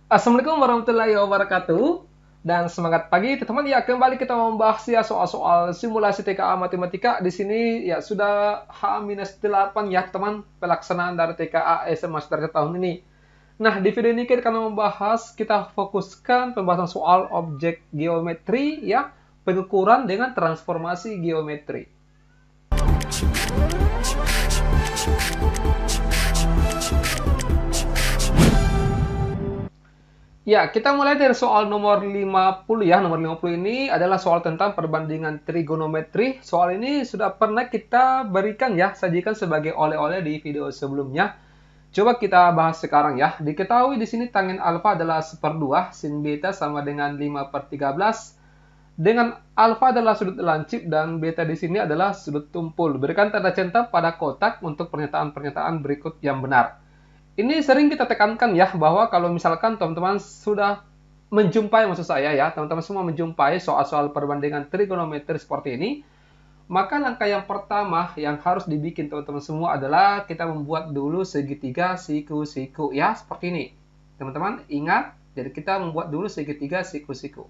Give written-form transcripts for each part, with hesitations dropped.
Assalamualaikum warahmatullahi wabarakatuh. Dan semangat pagi teman-teman. Ya, kembali kita membahas ya soal-soal simulasi TKA matematika. Di sini ya sudah H-8 ya teman pelaksanaan dari TKA semester tahun ini. Nah, di video ini kita akan membahas, kita fokuskan pembahasan soal objek geometri ya, pengukuran dengan transformasi geometri. Ya, kita mulai dari soal nomor 50 ya. Nomor 50 ini adalah soal tentang perbandingan trigonometri. Soal ini sudah pernah kita berikan ya, sajikan sebagai oleh-oleh di video sebelumnya. Coba kita bahas sekarang ya. Diketahui di sini tangent alfa adalah 1/2, sin beta sama dengan 5/13. Dengan alfa adalah sudut lancip dan beta di sini adalah sudut tumpul. Berikan tanda centang pada kotak untuk pernyataan-pernyataan berikut yang benar. Ini sering kita tekankan ya, bahwa kalau misalkan teman-teman sudah menjumpai, maksud saya ya, teman-teman semua menjumpai soal-soal perbandingan trigonometri seperti ini, maka langkah yang pertama yang harus dibikin teman-teman semua adalah kita membuat dulu segitiga siku-siku ya, seperti ini. Teman-teman ingat, jadi kita membuat dulu segitiga siku-siku.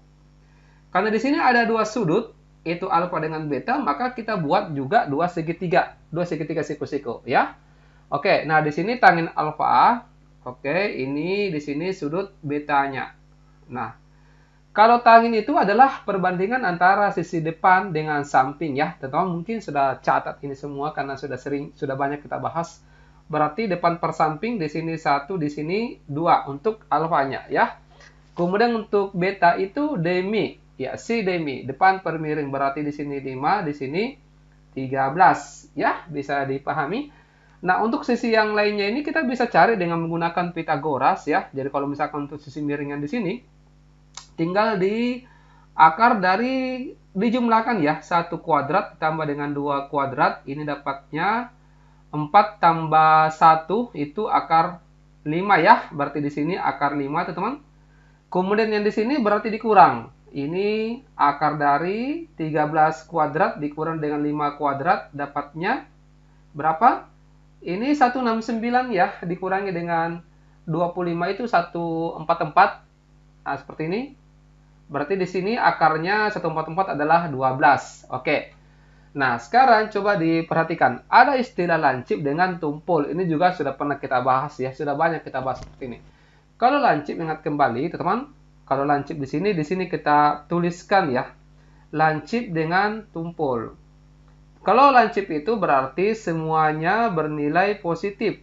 Karena di sini ada dua sudut, yaitu alfa dengan beta, maka kita buat juga dua segitiga siku-siku ya. Oke, nah di sini tangent alfa. Oke, ini di sini sudut betanya. Nah, kalau tangent itu adalah perbandingan antara sisi depan dengan samping ya. Teman-teman mungkin sudah catat ini semua karena sudah banyak kita bahas. Berarti depan per samping di sini 1, di sini 2 untuk alfanya ya. Kemudian untuk beta itu demi, ya si demi, depan per miring berarti di sini 5, di sini 13 ya, bisa dipahami. Nah, untuk sisi yang lainnya ini kita bisa cari dengan menggunakan Pitagoras ya. Jadi kalau misalkan untuk sisi miring yang di sini, tinggal di akar dari dijumlahkan ya. 1 kuadrat ditambah dengan 2 kuadrat, ini dapatnya 4 tambah 1 itu akar 5 ya. Berarti di sini akar 5 teman-teman. Kemudian yang di sini berarti dikurang. Ini akar dari 13 kuadrat dikurang dengan 5 kuadrat, dapatnya berapa? Ini 169 ya, dikurangi dengan 25 itu 144. Nah, seperti ini. Berarti di sini akarnya 144 adalah 12. Oke. Nah, sekarang coba diperhatikan. Ada istilah lancip dengan tumpul. Ini juga sudah pernah kita bahas ya, sudah banyak kita bahas seperti ini. Kalau lancip, ingat kembali, teman-teman. Kalau lancip di sini kita tuliskan ya. Lancip dengan tumpul. Kalau lancip itu berarti semuanya bernilai positif,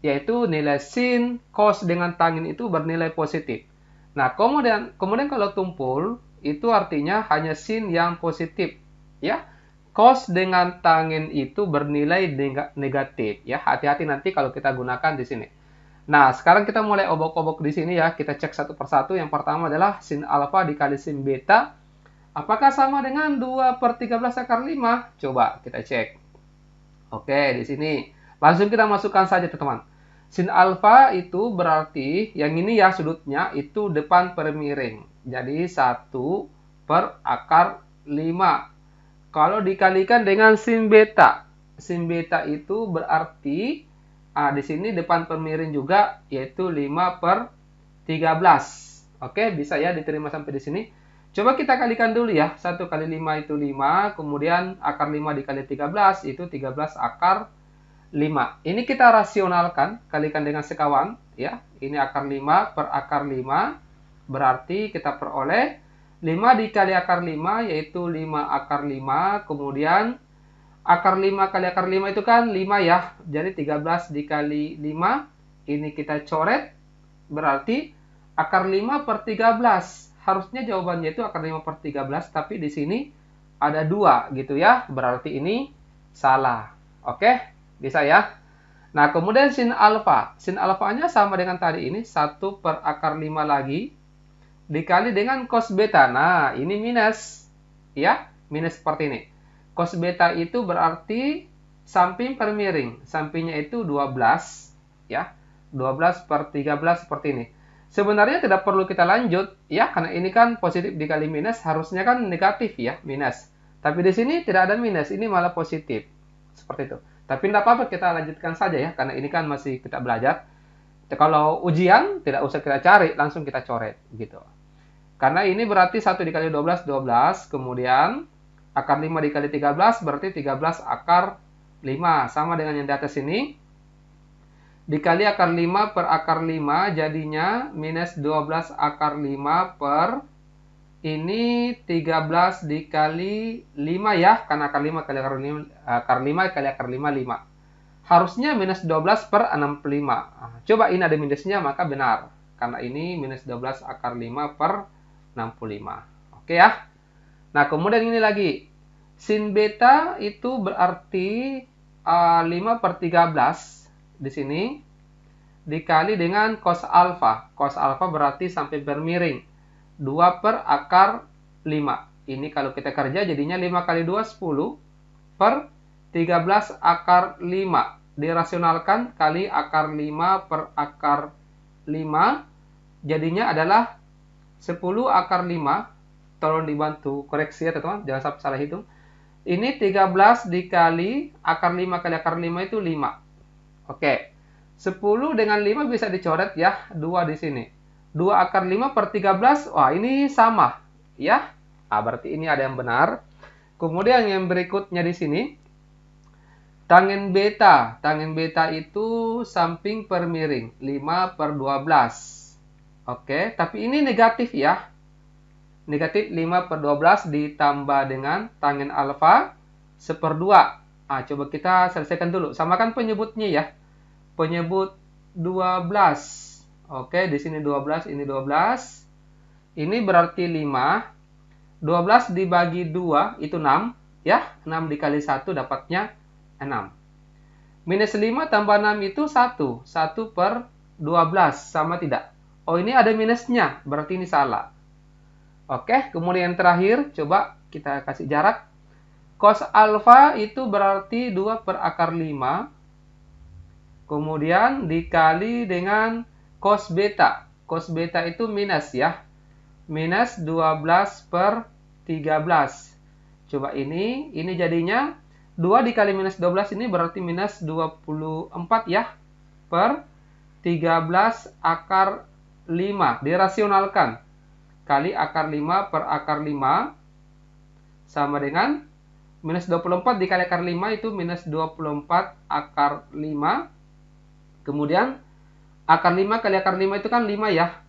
yaitu nilai sin, cos dengan tangin itu bernilai positif. Nah, kemudian kalau tumpul, itu artinya hanya sin yang positif, ya. Cos dengan tangin itu bernilai negatif, ya. Hati-hati nanti kalau kita gunakan di sini. Nah, sekarang kita mulai obok-obok di sini ya. Kita cek satu persatu. Yang pertama adalah sin alfa dikali sin beta. Apakah sama dengan 2/13 akar 5? Coba kita cek. Oke, di sini. Langsung kita masukkan saja, teman-teman. Sin alfa itu berarti, yang ini ya sudutnya, itu depan per miring. Jadi 1 per akar 5. Kalau dikalikan dengan sin beta. Sin beta itu berarti, di sini depan per miring juga, yaitu 5/13. Oke, bisa ya diterima sampai di sini. Coba kita kalikan dulu ya. 1 kali 5 itu 5. Kemudian akar 5 dikali 13 itu 13 akar 5. Ini kita rasionalkan. Kalikan dengan sekawan. Ya. Ini akar 5 per akar 5. Berarti kita peroleh 5 dikali akar 5 yaitu 5 akar 5. Kemudian akar 5 kali akar 5 itu kan 5 ya. Jadi 13 dikali 5. Ini kita coret. Berarti akar 5/13. Harusnya jawabannya itu akar 5/13, tapi di sini ada 2 gitu ya. Berarti ini salah. Oke, bisa ya. Nah, kemudian sin alfa. Sin alfanya sama dengan tadi ini, 1 per akar 5 lagi, dikali dengan cos beta. Nah, ini minus. Ya, minus seperti ini. Cos beta itu berarti samping per miring. Sampingnya itu 12. Ya, 12/13 seperti ini. Sebenarnya tidak perlu kita lanjut, ya, karena ini kan positif dikali minus, harusnya kan negatif ya, minus. Tapi di sini tidak ada minus, ini malah positif. Seperti itu. Tapi tidak apa-apa, kita lanjutkan saja ya, karena ini kan masih kita belajar. Kalau ujian, tidak usah kita cari, langsung kita coret. Gitu. Karena ini berarti 1 dikali 12, 12. Kemudian, akar 5 dikali 13, berarti 13 akar 5. Sama dengan yang di atas ini. Dikali akar 5 per akar 5, jadinya minus 12 akar 5 per ini 13 dikali 5 ya, karena akar 5 kali akar 5 kali akar 5, 5. Harusnya minus 12 per 65. Coba ini ada minusnya, maka benar. Karena ini minus 12 akar 5 per 65. Oke ya. Nah, kemudian ini lagi. Sin beta itu berarti 5 per 13 di sini dikali dengan cos alfa. Cos alfa berarti sampai bermiring. 2 per akar 5. Ini kalau kita kerja jadinya 5 kali 2, 10 per 13 akar 5. Dirasionalkan kali akar 5 per akar 5. Jadinya adalah 10 akar 5. Tolong dibantu koreksi ya teman-teman, jangan sampai salah hitung. Ini 13 dikali akar 5 kali akar 5 itu 5. Oke. 10 dengan 5 bisa dicoret ya, 2 di sini. 2 akar 5 per 13, wah ini sama, ya. Berarti ini ada yang benar. Kemudian yang berikutnya di sini, tangen beta. Tangen beta itu samping per miring, 5 per 12. Oke, tapi ini negatif ya. Negatif 5 per 12 ditambah dengan tangen alfa 1/2. Coba kita selesaikan dulu. Samakan penyebutnya ya. Penyebut 12. Oke, di sini 12, ini 12. Ini berarti 5. 12 dibagi 2 itu 6. Ya, 6 dikali 1 dapatnya 6. Minus 5 tambah 6 itu 1. 1 per 12. Sama tidak? Oh, ini ada minusnya. Berarti ini salah. Oke, kemudian yang terakhir. Coba kita kasih jarak. Cos alfa itu berarti 2 per akar 5. Kemudian dikali dengan cos beta. Cos beta itu minus ya. Minus 12 per 13. Coba ini jadinya 2 dikali minus 12 ini berarti minus 24 ya. Per 13 akar 5. Dirasionalkan. Kali akar 5 per akar 5. Sama dengan minus 24 dikali akar 5 itu minus 24 akar 5. Kemudian akar 5 kali akar 5 itu kan 5 ya.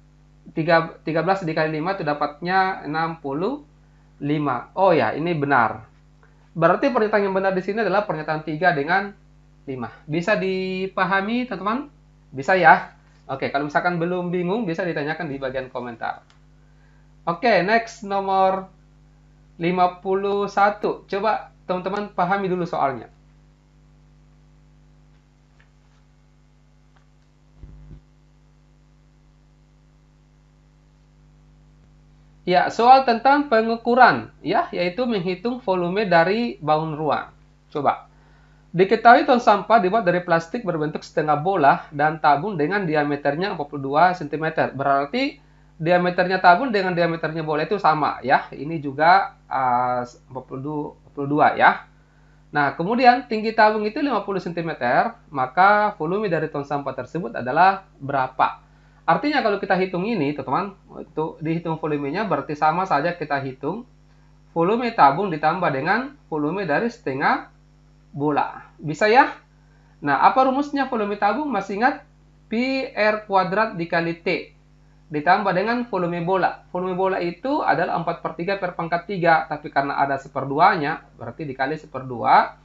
13 dikali 5 itu dapatnya 65. Oh ya, ini benar. Berarti pernyataan yang benar di sini adalah pernyataan 3 dengan 5. Bisa dipahami, teman-teman? Bisa ya? Oke, kalau misalkan belum bingung, bisa ditanyakan di bagian komentar. Oke, next nomor 51. Coba teman-teman pahami dulu soalnya. Ya, soal tentang pengukuran, ya, yaitu menghitung volume dari bangun ruang. Coba. Diketahui tong sampah dibuat dari plastik berbentuk setengah bola dan tabung dengan diameternya 42 cm. Berarti diameternya tabung dengan diameternya bola itu sama, ya. Ini juga 42 ya. Nah, kemudian tinggi tabung itu 50 cm, maka volume dari tong sampah tersebut adalah berapa? Artinya kalau kita hitung ini, teman-teman, itu dihitung volumenya berarti sama saja kita hitung volume tabung ditambah dengan volume dari setengah bola. Bisa ya? Nah, apa rumusnya volume tabung? Masih ingat? Pi R kuadrat dikali T. Ditambah dengan volume bola. Volume bola itu adalah 4/3 per pangkat 3. Tapi karena ada 1/2-nya, berarti dikali 1/2.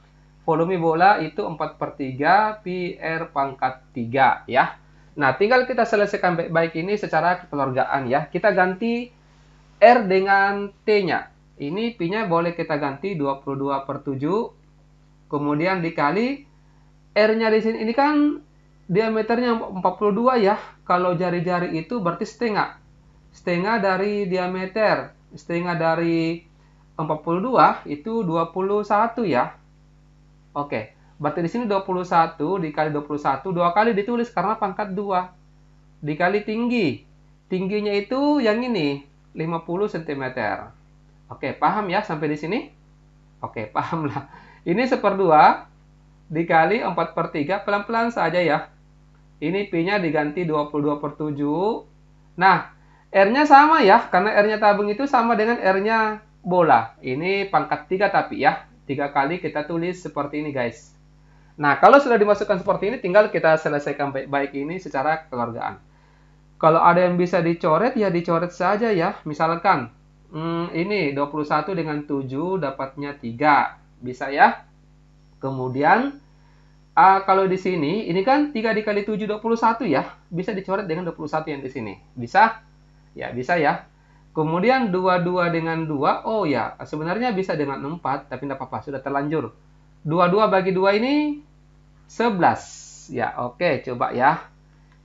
Volume bola itu 4/3 Pi R pangkat 3 ya. Nah, tinggal kita selesaikan baik-baik ini secara kekeluargaan ya. Kita ganti R dengan T-nya. Ini Pi-nya boleh kita ganti 22/7. Kemudian dikali R-nya di sini. Ini kan diameternya 42 ya. Kalau jari-jari itu berarti setengah. Setengah dari diameter. Setengah dari 42 itu 21 ya. Oke. Berarti di sini 21 dikali 21, 2 kali ditulis karena pangkat 2. Dikali tinggi. Tingginya itu yang ini, 50 cm. Oke, paham ya sampai di sini? Oke, paham lah. Ini 1/2 dikali 4/3, pelan-pelan saja ya. Ini P-nya diganti 22/7. Nah, R-nya sama ya, karena R-nya tabung itu sama dengan R-nya bola. Ini pangkat 3 tapi ya. 3 kali kita tulis seperti ini guys. Nah, kalau sudah dimasukkan seperti ini, tinggal kita selesaikan baik-baik ini secara kekeluargaan. Kalau ada yang bisa dicoret, ya dicoret saja ya. Misalkan, ini 21 dengan 7 dapatnya 3. Bisa ya. Kemudian, kalau di sini, ini kan 3 dikali 7, 21 ya. Bisa dicoret dengan 21 yang di sini. Bisa? Ya, bisa ya. Kemudian 22 dengan 2, oh ya, sebenarnya bisa dengan 4, tapi tidak apa-apa, sudah terlanjur. 22 bagi 2 ini 11. Ya, oke, coba ya.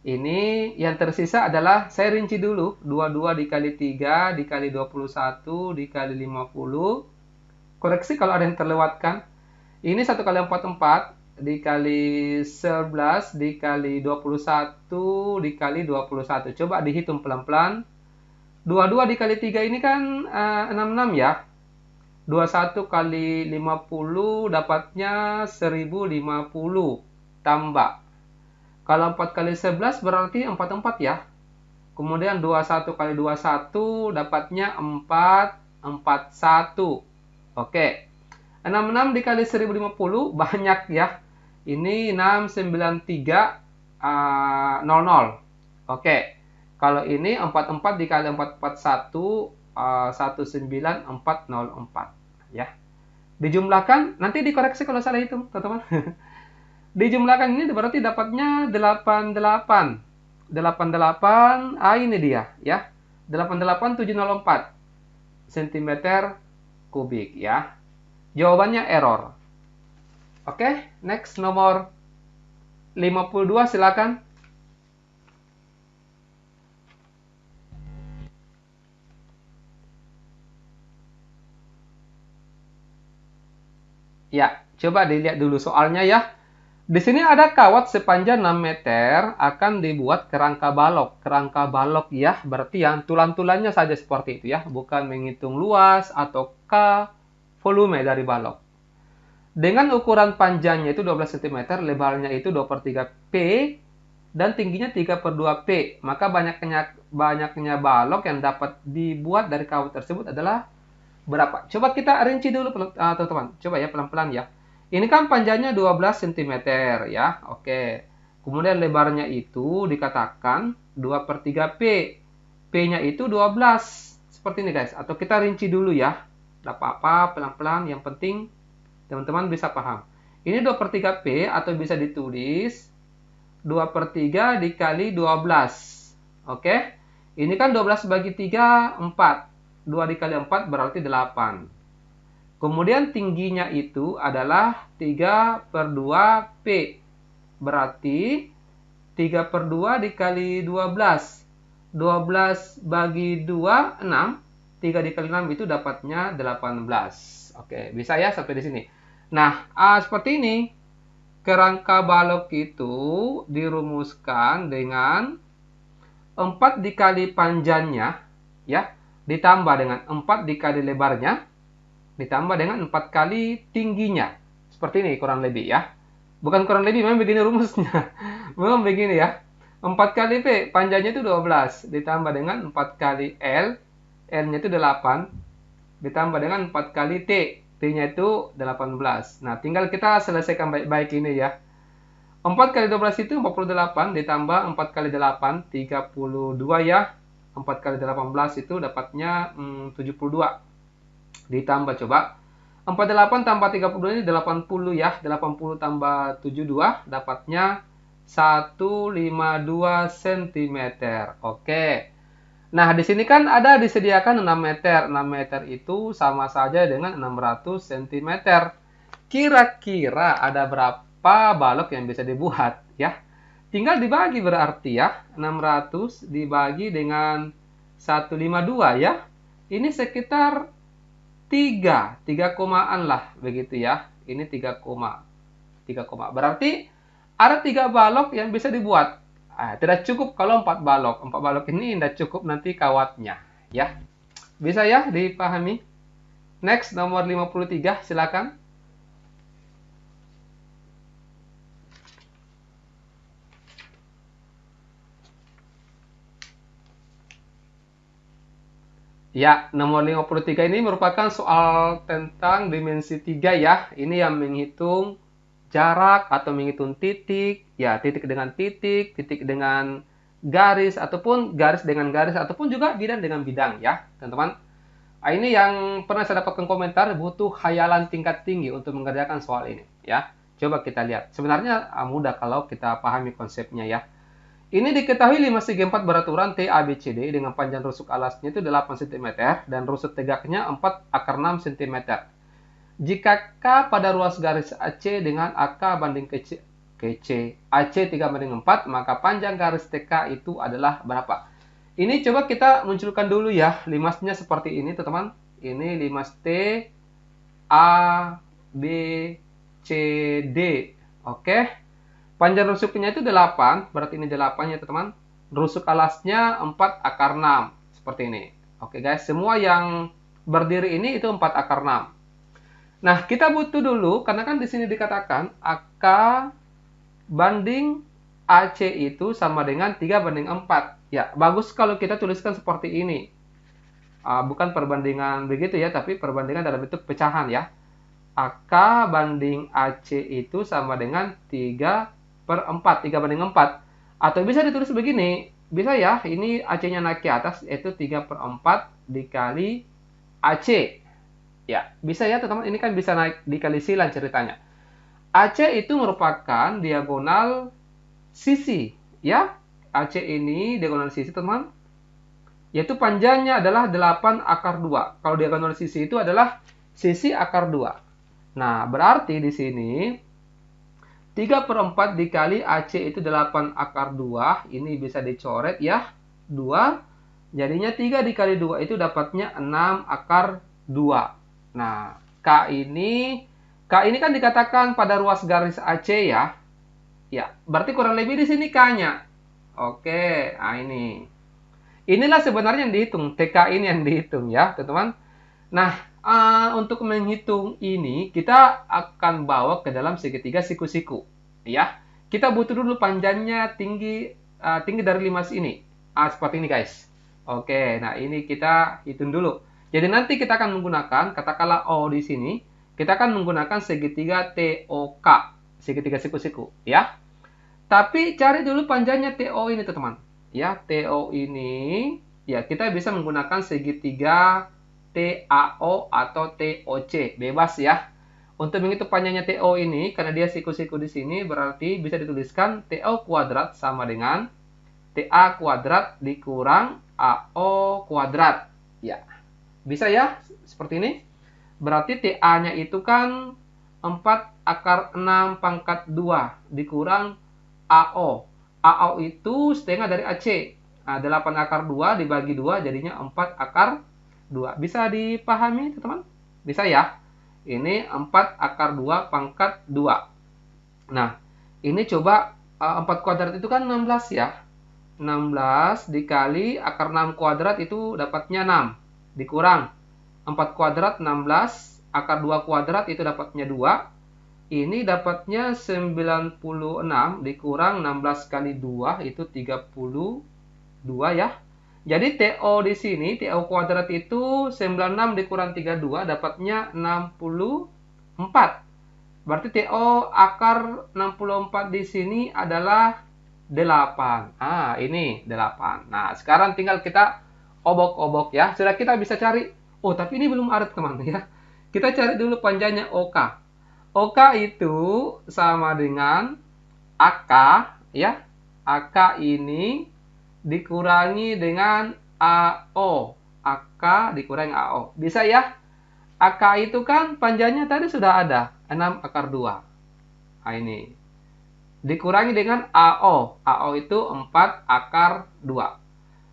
Ini yang tersisa adalah, saya rinci dulu, 22 dikali 3, dikali 21, dikali 50. Koreksi kalau ada yang terlewatkan. Ini 1 kali 4, 4, dikali 11, dikali 21, dikali 21. Coba dihitung pelan-pelan. 22 dikali 3 ini kan 66 ya. 21 kali 50 dapatnya 1050 tambah. Kalau 4 kali 11 berarti 44 ya. Kemudian 21 kali 21 dapatnya 441. Oke. 66 dikali 1050 banyak ya. Ini 693 00. Oke. Kalau ini 44 dikali 441 19404 ya. Dijumlahkan, nanti dikoreksi kalau salah hitung, teman-teman. Dijumlahkan ini berarti dapatnya 88. 88, ini dia ya. 88704 cm kubik ya. Jawabannya error. Oke, next nomor 52 silakan. Ya, coba dilihat dulu soalnya ya. Di sini ada kawat sepanjang 6 meter akan dibuat kerangka balok. Kerangka balok ya, berarti yang tulang-tulangnya saja seperti itu ya, bukan menghitung luas ataukah volume dari balok. Dengan ukuran panjangnya itu 12 cm, lebarnya itu 2/3 P, dan tingginya 3/2 P. Maka banyaknya balok yang dapat dibuat dari kawat tersebut adalah berapa? Coba kita rinci dulu teman-teman. Coba ya pelan-pelan ya. Ini kan panjangnya 12 cm ya. Oke. Kemudian lebarnya itu dikatakan 2/3 P. P-nya itu 12. Seperti ini guys. Atau kita rinci dulu ya. Tidak apa-apa, pelan-pelan. Yang penting teman-teman bisa paham. Ini 2/3 P atau bisa ditulis 2/3 dikali 12. Oke. Ini kan 12 bagi 3, 4. 2 dikali 4 berarti 8. Kemudian tingginya itu adalah 3/2 P. Berarti 3/2 dikali 12. 12 bagi 2, 6. 3 dikali 6 itu dapatnya 18. Oke, bisa ya sampai di sini. Nah, seperti ini. Kerangka balok itu dirumuskan dengan 4 dikali panjangnya, ya, ditambah dengan 4 dikali lebarnya, ditambah dengan 4 kali tingginya. Seperti ini kurang lebih ya. Bukan kurang lebih, memang begini rumusnya. Memang begini ya. 4 kali P, panjangnya itu 12. Ditambah dengan 4 kali L, L-nya itu 8. Ditambah dengan 4 kali T, T-nya itu 18. Nah, tinggal kita selesaikan baik-baik ini ya. 4 kali 12 itu 48, ditambah 4 kali 8, 32 ya. 4 kali 18 itu dapatnya 72. Ditambah coba. 48 tambah 32 ini 80 ya. 80 tambah 72 dapatnya 152 cm. Oke. Nah, di sini kan ada disediakan 6 meter. 6 meter itu sama saja dengan 600 cm. Kira-kira ada berapa balok yang bisa dibuat ya? Tinggal dibagi berarti ya. 600 dibagi dengan 152 ya. Ini sekitar 3 komaan lah begitu ya. Ini 3 koma. 3 koma. Berarti ada 3 balok yang bisa dibuat. Tidak cukup kalau 4 balok. 4 balok ini tidak cukup nanti kawatnya ya. Bisa ya dipahami? Next nomor 53 silakan. Ya, nomor 53 ini merupakan soal tentang dimensi 3 ya. Ini yang menghitung jarak atau menghitung titik, ya titik dengan garis, ataupun garis dengan garis, ataupun juga bidang dengan bidang ya, teman-teman. Nah, ini yang pernah saya dapatkan komentar, butuh khayalan tingkat tinggi untuk mengerjakan soal ini ya. Coba kita lihat. Sebenarnya mudah kalau kita pahami konsepnya ya. Ini diketahui 5 segi 4 beraturan T, A, B, C, D dengan panjang rusuk alasnya itu 8 cm dan rusuk tegaknya 4 akar 6 cm. Jika K pada ruas garis AC dengan AK banding ke C, AC 3 banding 4, maka panjang garis TK itu adalah berapa? Ini coba kita munculkan dulu ya, limasnya seperti ini teman-teman. Ini limas T, A, B, C, D. Oke. Panjang rusuknya itu 8, berarti ini 8 ya teman-teman. Rusuk alasnya 4 akar 6, seperti ini. Oke guys, semua yang berdiri ini itu 4 akar 6. Nah, kita butuh dulu, karena kan di sini dikatakan AK banding AC itu sama dengan 3 banding 4. Ya, bagus kalau kita tuliskan seperti ini. Bukan perbandingan begitu ya, tapi perbandingan dalam bentuk pecahan ya. AK banding AC itu sama dengan 3/4, 3 banding 4. Atau bisa ditulis begini, bisa ya, ini AC-nya naik ke atas, yaitu 3/4 dikali AC. Ya, bisa ya teman-teman, ini kan bisa naik dikali silang ceritanya. AC itu merupakan diagonal sisi, ya. AC ini diagonal sisi teman-teman, yaitu panjangnya adalah 8 akar 2. Kalau diagonal sisi itu adalah sisi akar 2. Nah, berarti di sini 3/4 dikali AC itu 8 akar 2. Ini bisa dicoret ya. 2. Jadinya 3 dikali 2 itu dapatnya 6 akar 2. Nah, K ini kan dikatakan pada ruas garis AC ya. Ya, berarti kurang lebih di sini K-nya. Oke, nah ini. Inilah sebenarnya yang dihitung, TK ini yang dihitung ya, teman-teman. Nah, untuk menghitung ini, kita akan bawa ke dalam segitiga siku-siku. Ya, kita butuh dulu panjangnya tinggi dari limas ini. Seperti ini guys. Oke, nah ini kita hitung dulu. Jadi nanti kita akan menggunakan, katakanlah O di sini, kita akan menggunakan segitiga TOK, segitiga siku-siku. Ya, tapi cari dulu panjangnya TO ini, teman-teman. Ya, TO ini, ya kita bisa menggunakan segitiga TAO atau TOC, bebas ya. Untuk menghitung panjangnya TO ini, karena dia siku-siku di sini, berarti bisa dituliskan TO kuadrat sama dengan TA kuadrat dikurang AO kuadrat. Ya, bisa ya, seperti ini. Berarti TA-nya itu kan 4 akar 6 pangkat 2 dikurang AO. AO itu setengah dari AC. Nah, 8 akar 2 dibagi 2 jadinya 4 akar 2. Bisa dipahami, teman-teman? Bisa ya? Ini 4 akar 2 pangkat 2. Nah, ini coba 4 kuadrat itu kan 16 ya. 16 dikali akar 6 kuadrat itu dapatnya 6. Dikurang 4 kuadrat 16, akar 2 kuadrat itu dapatnya 2. Ini dapatnya 96 dikurang 16 kali 2 itu 32 ya. Jadi TO di sini, TO kuadrat itu 96 dikurang 32 dapatnya 64. Berarti TO akar 64 di sini adalah 8. Ini 8. Nah, sekarang tinggal kita obok-obok ya. Sudah kita bisa cari. Oh, tapi ini belum ada teman ya. Kita cari dulu panjangnya OK. OK itu sama dengan AK ya. AK ini dikurangi dengan AO. AK dikurangi AO. Bisa ya? AK itu kan panjangnya tadi sudah ada. 6 akar 2. Nah, ini. Dikurangi dengan AO. AO itu 4 akar 2.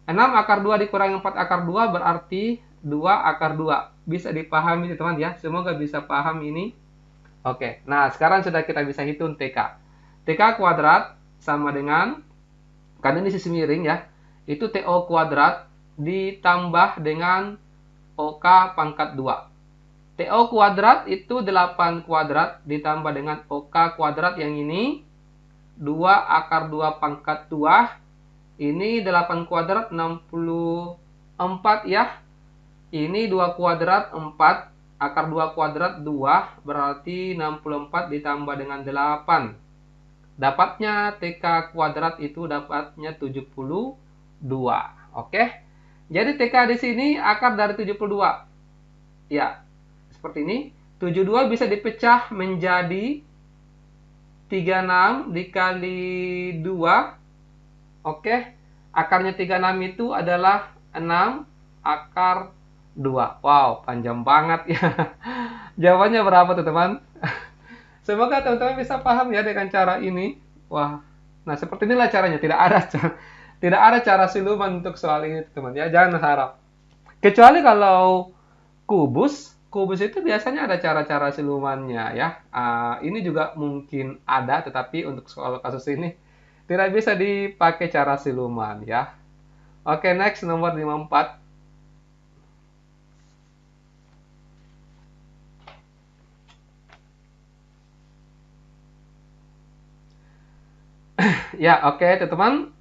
6 akar 2 dikurangi 4 akar 2 berarti 2 akar 2. Bisa dipahami teman ya. Semoga bisa paham ini. Oke, nah sekarang sudah kita bisa hitung TK. TK kuadrat sama dengan, karena ini sisi miring ya, itu TO kuadrat ditambah dengan OK pangkat 2. TO kuadrat itu 8 kuadrat ditambah dengan OK kuadrat yang ini, 2 akar 2 pangkat 2, ini 8 kuadrat 64 ya. Ini 2 kuadrat 4, akar 2 kuadrat 2, berarti 64 ditambah dengan 8. Dapatnya TK kuadrat itu dapatnya 72. Oke. Jadi TK di sini akar dari 72. Ya, seperti ini. 72 bisa dipecah menjadi 36 dikali 2. Oke. Akarnya 36 itu adalah 6 akar 2. Wow, panjang banget ya. Jawabannya berapa tuh, teman? Semoga teman-teman bisa paham ya dengan cara ini. Wah, nah seperti inilah caranya. Tidak ada cara siluman untuk soal ini, teman ya. Jangan harap. Kecuali kalau kubus itu biasanya ada cara-cara silumannya ya. Ini juga mungkin ada, tetapi untuk soal kasus ini tidak bisa dipakai cara siluman ya. Oke, next nomor 54. Ya, oke, teman-teman.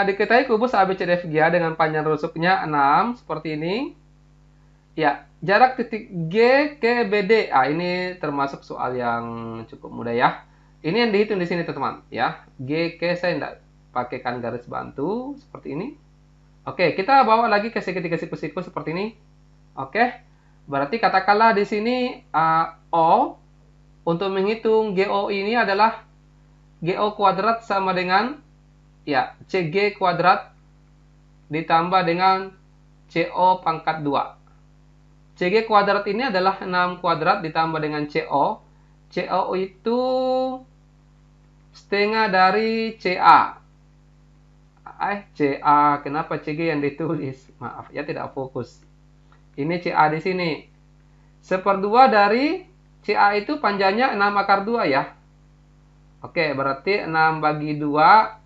Diketahui kubus ABCDFG dengan panjang rusuknya 6 seperti ini. Ya, jarak titik G ke BD. Ini termasuk soal yang cukup mudah ya. Ini yang dihitung di sini, teman-teman. Ya, G ke saya tidak pakaikan garis bantu seperti ini. Oke, kita bawa lagi ke segitiga siku-siku seperti ini. Oke, berarti katakanlah di sini O untuk menghitung GO ini adalah GO kuadrat sama dengan ya CG kuadrat ditambah dengan CO pangkat 2. CG kuadrat ini adalah 6 kuadrat ditambah dengan CO. CO itu setengah dari CA. CA, kenapa CG yang ditulis? Maaf, ya tidak fokus. Ini CA di sini. 1/2 dari CA itu panjangnya 6 akar 2 ya. Oke, berarti 6 bagi 2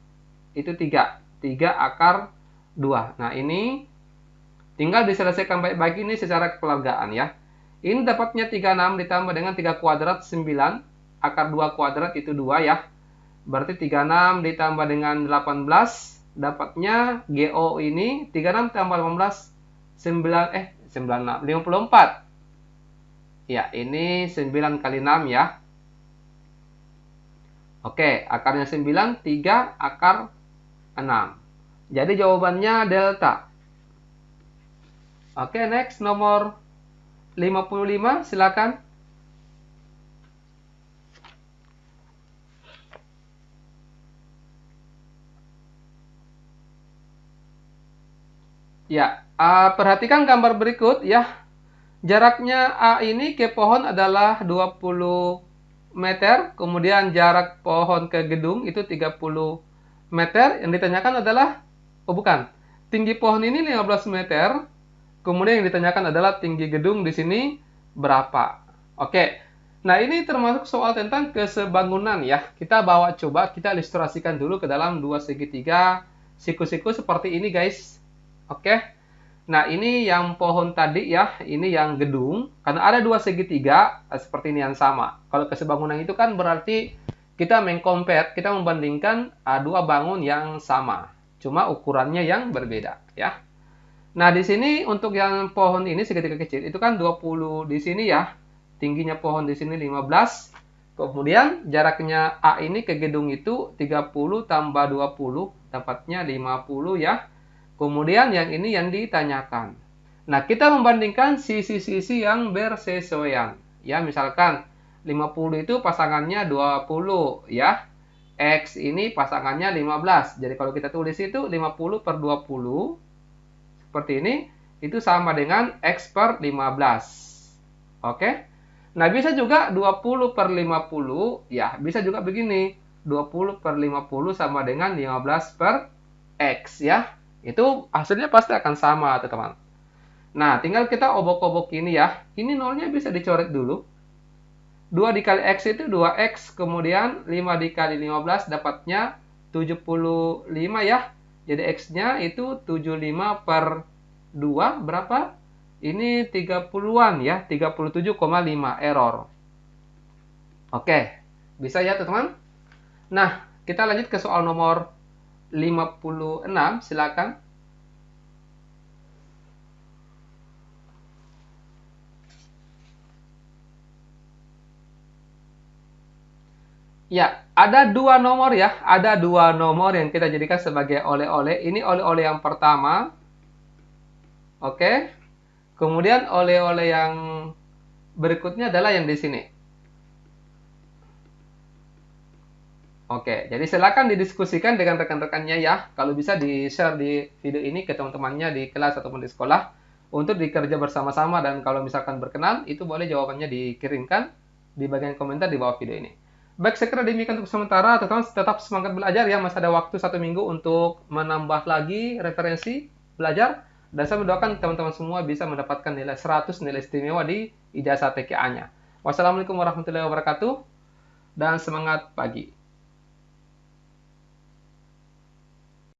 itu 3. 3 akar 2. Nah, ini tinggal diselesaikan baik-baik ini secara kekeluargaan ya. Ini dapatnya 36 ditambah dengan 3 kuadrat 9. Akar 2 kuadrat itu 2 ya. Berarti 36 ditambah dengan 18. Dapatnya GO ini 36 tambah 18 96 54. Ya, ini 9 kali 6 ya. Oke, akarnya 9, 3 akar 6. Jadi jawabannya delta. Oke, next nomor 55, silakan. Ya, perhatikan gambar berikut ya. Jaraknya A ini ke pohon adalah 20 meter, kemudian jarak pohon ke gedung itu 30 meter. Yang ditanyakan adalah, oh bukan, tinggi pohon ini 15 meter, kemudian yang ditanyakan adalah tinggi gedung di sini berapa. Oke, nah ini termasuk soal tentang kesebangunan ya. Kita coba kita ilustrasikan dulu ke dalam dua segitiga siku-siku seperti ini guys. Oke. Nah, ini yang pohon tadi ya, ini yang gedung. Karena ada dua segitiga, seperti ini yang sama. Kalau kesebangunan itu kan berarti kita mengcompare, kita membandingkan dua bangun yang sama. Cuma ukurannya yang berbeda ya. Nah, di sini untuk yang pohon ini segitiga kecil, itu kan 20 di sini ya. Tingginya pohon di sini 15. Kemudian jaraknya A ini ke gedung itu 30 tambah 20, dapatnya 50 ya. Kemudian yang ini yang ditanyakan. Nah, kita membandingkan sisi-sisi yang bersesuaian. Ya, misalkan 50 itu pasangannya 20 ya. X ini pasangannya 15. Jadi kalau kita tulis itu 50 per 20 seperti ini, itu sama dengan X per 15. Oke? Nah, bisa juga 20 per 50, ya bisa juga begini. 20 per 50 sama dengan 15 per X ya. Itu hasilnya pasti akan sama, teman-teman. Nah, tinggal kita obok-obok ini ya. Ini nolnya bisa dicoret dulu. 2 dikali X itu 2X, kemudian 5 dikali 15 dapatnya 75 ya. Jadi X-nya itu 75 per 2, berapa? Ini 30-an ya, 37,5 error. Oke, bisa ya teman-teman? Nah, kita lanjut ke soal nomor 56, silakan. Ya, ada dua nomor ya. Ada dua nomor yang kita jadikan sebagai oleh-oleh. Ini oleh-oleh yang pertama. Oke. Kemudian oleh-oleh yang berikutnya adalah yang di sini. Oke, jadi silakan didiskusikan dengan rekan-rekannya ya. Kalau bisa di-share di video ini ke teman-temannya di kelas ataupun di sekolah untuk dikerja bersama-sama, dan kalau misalkan berkenan, itu boleh jawabannya dikirimkan di bagian komentar di bawah video ini. Baik, saya kira demikian untuk sementara. Teman-teman tetap semangat belajar ya. Masih ada waktu 1 minggu untuk menambah lagi referensi belajar. Dan saya mendoakan teman-teman semua bisa mendapatkan nilai 100, nilai istimewa di ijazah TKA-nya. Wassalamualaikum warahmatullahi wabarakatuh, dan semangat pagi.